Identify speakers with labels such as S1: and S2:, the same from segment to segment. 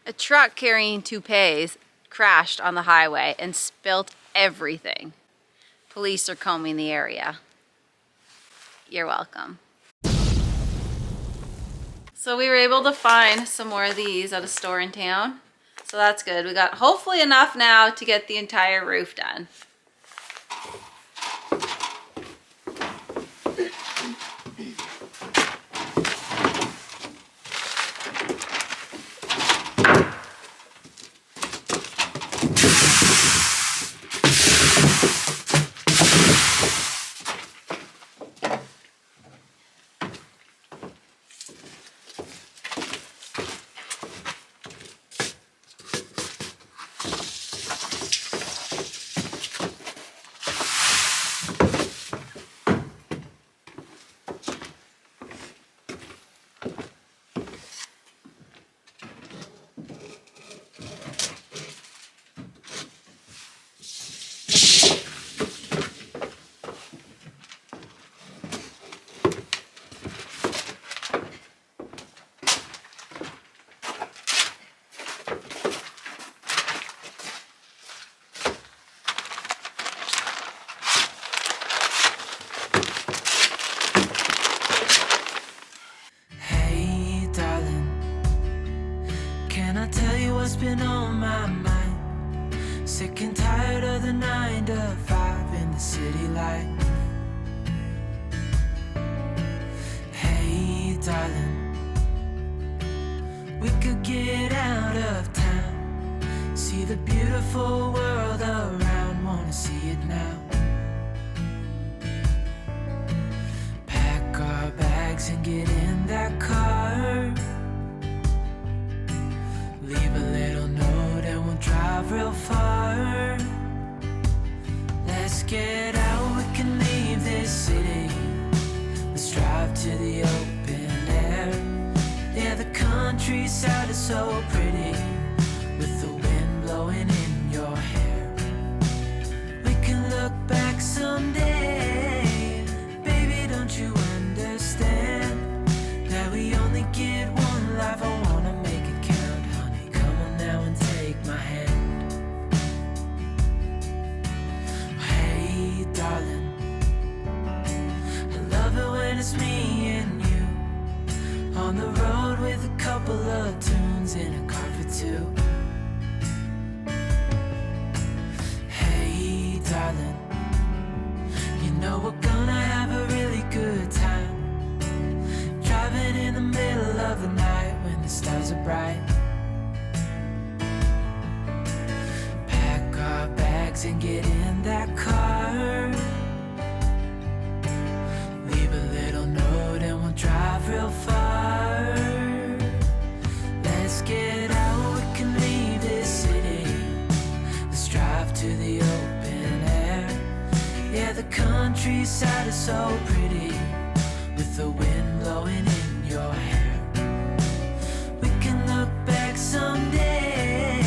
S1: A truck carrying toupees crashed on the highway and spilt everything. Police are combing the area. You're welcome. So we were able to find some more of these at a store in town. So that's good. We got hopefully enough now to get the entire roof done.
S2: What's been on my mind? Sick and tired of the 9 to 5 in the city life. Hey darling, we could get out of town, see the beautiful world around, wanna see it now. Pack our bags and get in that car, leave a little note and we'll drive real far. Let's get out, we can leave this city. Let's drive to the open air. Yeah, the countryside is so pretty, with the wind blowing in your hair. We can look back someday, baby, don't you understand that we only get one life? I wanna make it count, honey, come on now and take my hand. Hey darling, I love it when it's me and you, on the road with a couple of tunes in a car for two. Hey darling, you know we're gonna have a really good time, driving in the middle of the night when the stars are bright. Pack our bags and get in that car, leave a little note and we'll drive real far. Let's get out, we can leave this city. Let's drive to the open air. Yeah, the countryside is so pretty, with the wind blowing in your hair. We can look back someday,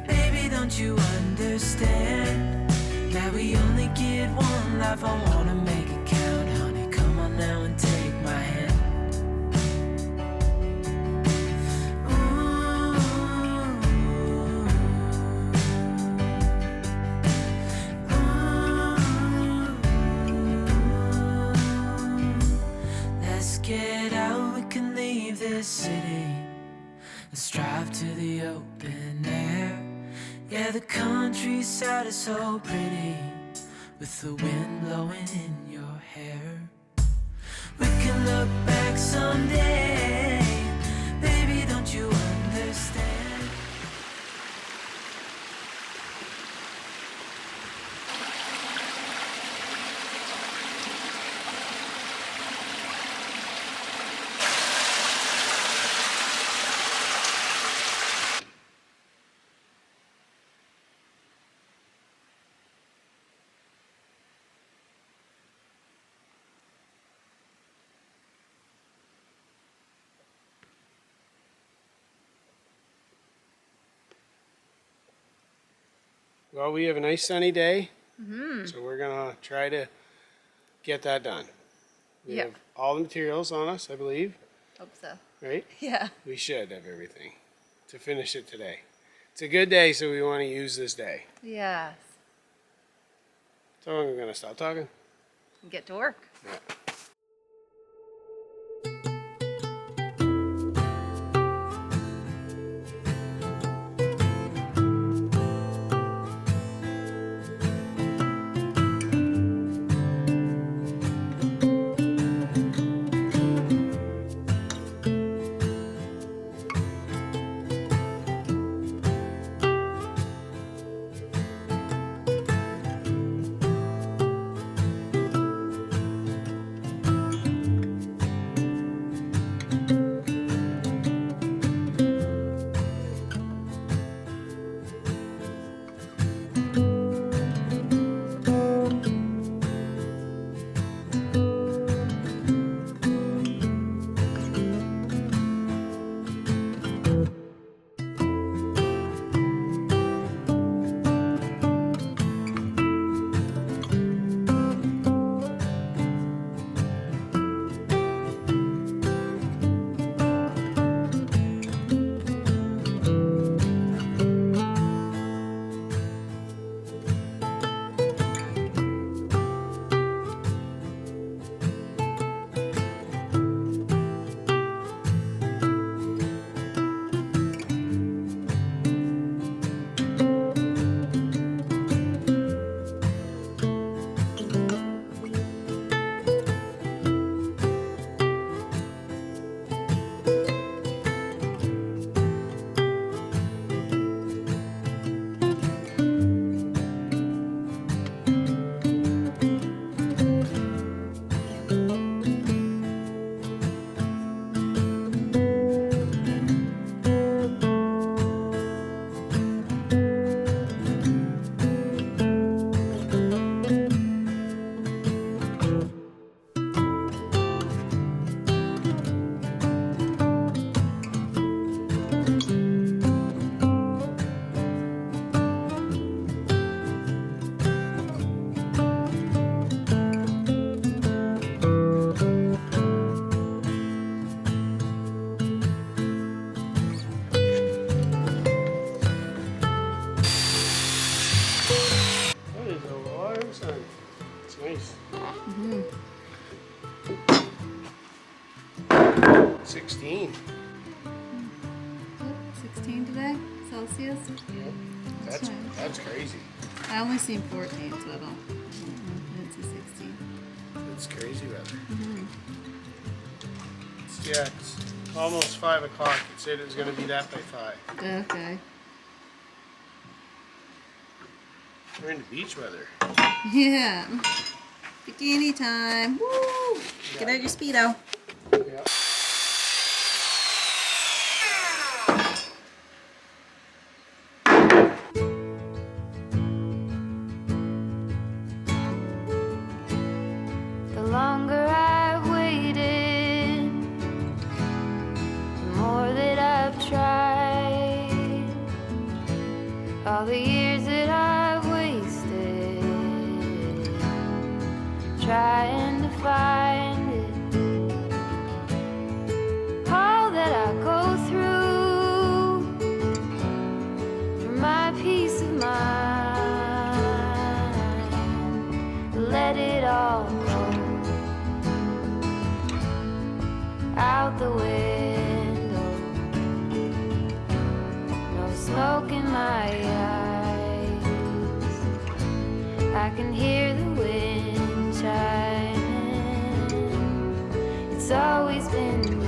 S2: baby, don't you understand that we only get one life? I wanna make it count, honey, come on now and take my hand. Let's get out, we can leave this city. Let's drive to the open air. Yeah, the countryside is so pretty, with the wind blowing in your hair. We can look back someday, baby, don't you understand?
S3: Well, we have a nice sunny day, so we're gonna try to get that done. We
S1: Yeah.
S3: have all the materials on us, I believe,
S1: Hope so.
S3: right?
S1: Yeah.
S3: We should have everything. to finish it today. It's a good day, so we want to use this day.
S1: Yes.
S3: So I'm going to stop talking.
S1: Get to work.
S3: Yeah. That is a lot of sun. It's nice. 16.
S4: 16 today, Celsius.
S3: Yep.
S4: That's nice.
S3: That's crazy.
S4: I only seen 14, so I didn't see 16.
S3: It's crazy weather. Yeah, it's almost 5 o'clock. It said it was going to be that by 5.
S4: Okay.
S3: We're into beach weather.
S4: Yeah. Bikini time. Woo! Get out your Speedo.
S3: Yeah.
S5: The longer I've waited, the more that I've tried. All the years that I've wasted trying to find it. All that I go through for my peace of mind. Let it all go out the window. No smoke in my eyes. I can hear the wind chiming. It's always been you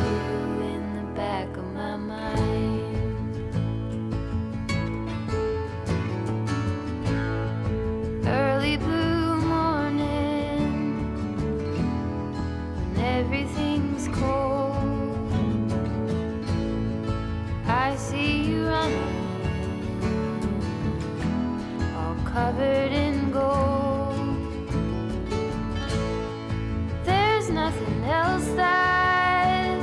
S5: in the back of my mind. Early blue morning, when everything's cold, I see you running, all covered in gold. There's nothing else that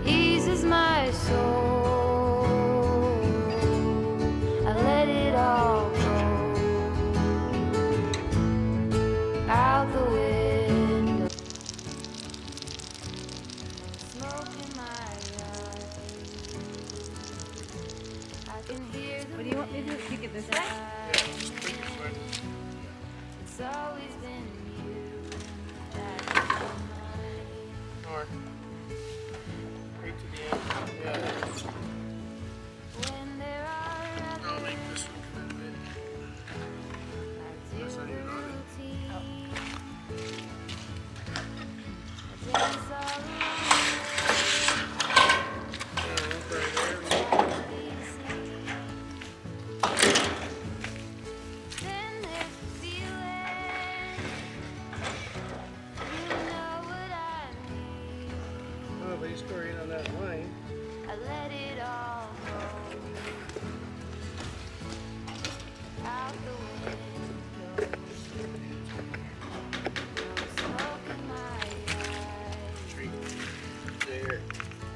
S5: eases my soul. I let it all go out the window. Smoke in my eyes.
S4: What do you want me to do? Pick it this way?
S3: Yeah, just put your foot.
S5: It's always been you.
S3: Or right to the end. Yeah.
S5: When there are
S3: I'll make this one come in a bit. That's not even on it. Oh, but he's going on that line.
S5: I let it all go out the window. No smoke in my eyes.
S3: Tree. There.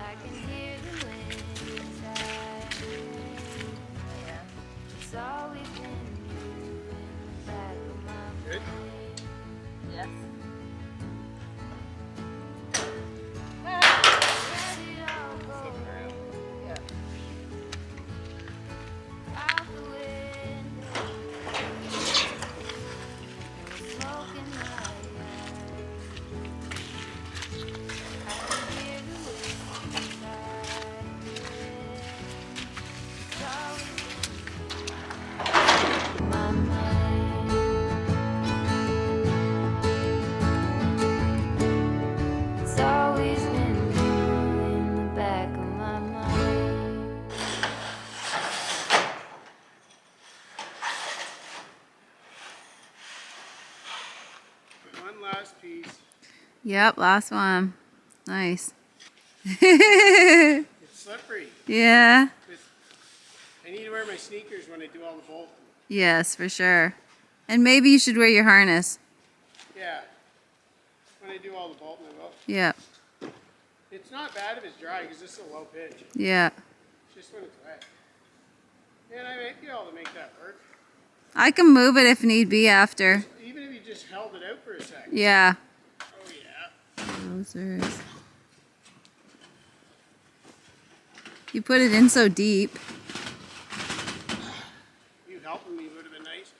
S5: I can hear the wind inside. It's always been you in the back of my
S3: Good.
S1: Yes.
S5: Let it all go out the window. No smoke in my eyes. I can hear the wind inside. It's always been my mind. It's always been you in the back of my mind.
S3: One last piece.
S1: Yep, last one. Nice.
S3: It's slippery.
S1: Yeah.
S3: I need to wear my sneakers when I do all the bolting.
S1: Yes, for sure. And maybe you should wear your harness.
S3: Yeah. When I do all the bolting, I will.
S1: Yeah.
S3: It's not bad if it's dry because this is a low pitch.
S1: Yeah.
S3: It's just when it's wet. And I might be able to make that work.
S1: I can move it if need be after.
S3: Even if you just held it out for a second.
S1: Yeah.
S3: Oh yeah.
S1: Closers. You put it in so deep.
S3: You helping me would have been nice.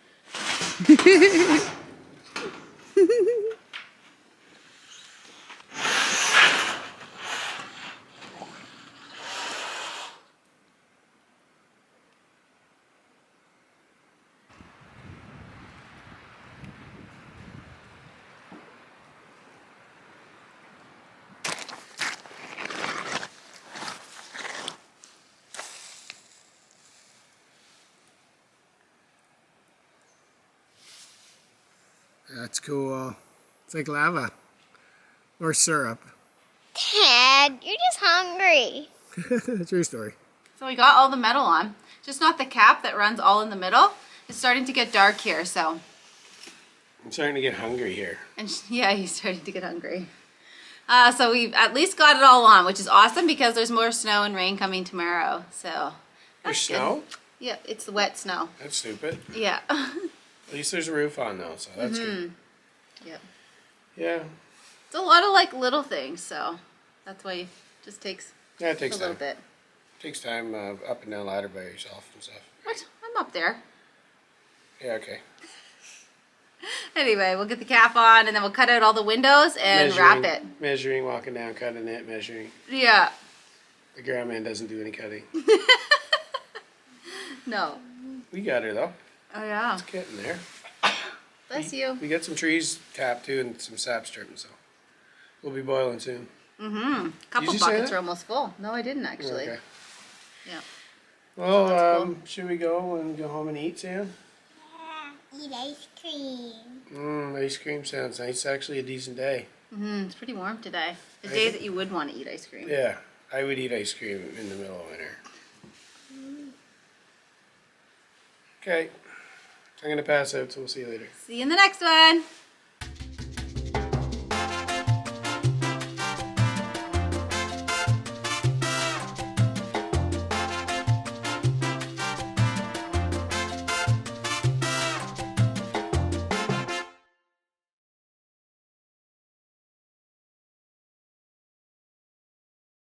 S3: That's cool. It's like lava. Or syrup.
S6: Dad, you're just hungry.
S3: True story.
S1: So we got all the metal on. Just not the cap that runs all in the middle. It's starting to get dark here, so.
S3: I'm starting to get hungry here.
S1: And yeah, he's starting to get hungry. So we've at least got it all on, which is awesome because there's more snow and rain coming tomorrow. So.
S3: There's
S1: that's good.
S3: snow?
S1: Yeah, it's the wet snow.
S3: That's stupid.
S1: Yeah.
S3: At least there's a roof on though, so that's good.
S1: Yep.
S3: Yeah.
S1: It's a lot of like little things, so that's why it just takes
S3: Yeah, it takes
S1: a little
S3: time.
S1: bit.
S3: Takes time up and down ladder by yourself and stuff.
S1: What? I'm up there.
S3: Yeah, okay.
S1: Anyway, we'll get the cap on and then we'll cut out all the windows and wrap it.
S3: Measuring, walking down, cutting it, measuring.
S1: Yeah.
S3: The ground man doesn't do any cutting.
S1: No.
S3: We got her though.
S1: Oh yeah.
S3: It's getting there.
S1: Bless you.
S3: We got some trees tapped too and some sap stripping, so we'll be boiling soon.
S1: Mm-hmm. Couple
S3: you say
S1: buckets
S3: that?
S1: are almost full. No, I didn't actually.
S3: Okay.
S1: Yeah.
S3: Well,
S1: that's cool.
S3: should we go and go home and eat, Sam?
S6: Yeah, eat ice cream.
S3: Ice cream sounds nice. It's actually a decent day.
S1: Mm-hmm. It's pretty warm today. A
S3: I
S1: day
S3: think-
S1: that you would want to eat ice cream.
S3: Yeah, I would eat ice cream in the middle of winter. Okay, I'm gonna pass out, so we'll see you later.
S1: See you in the next one.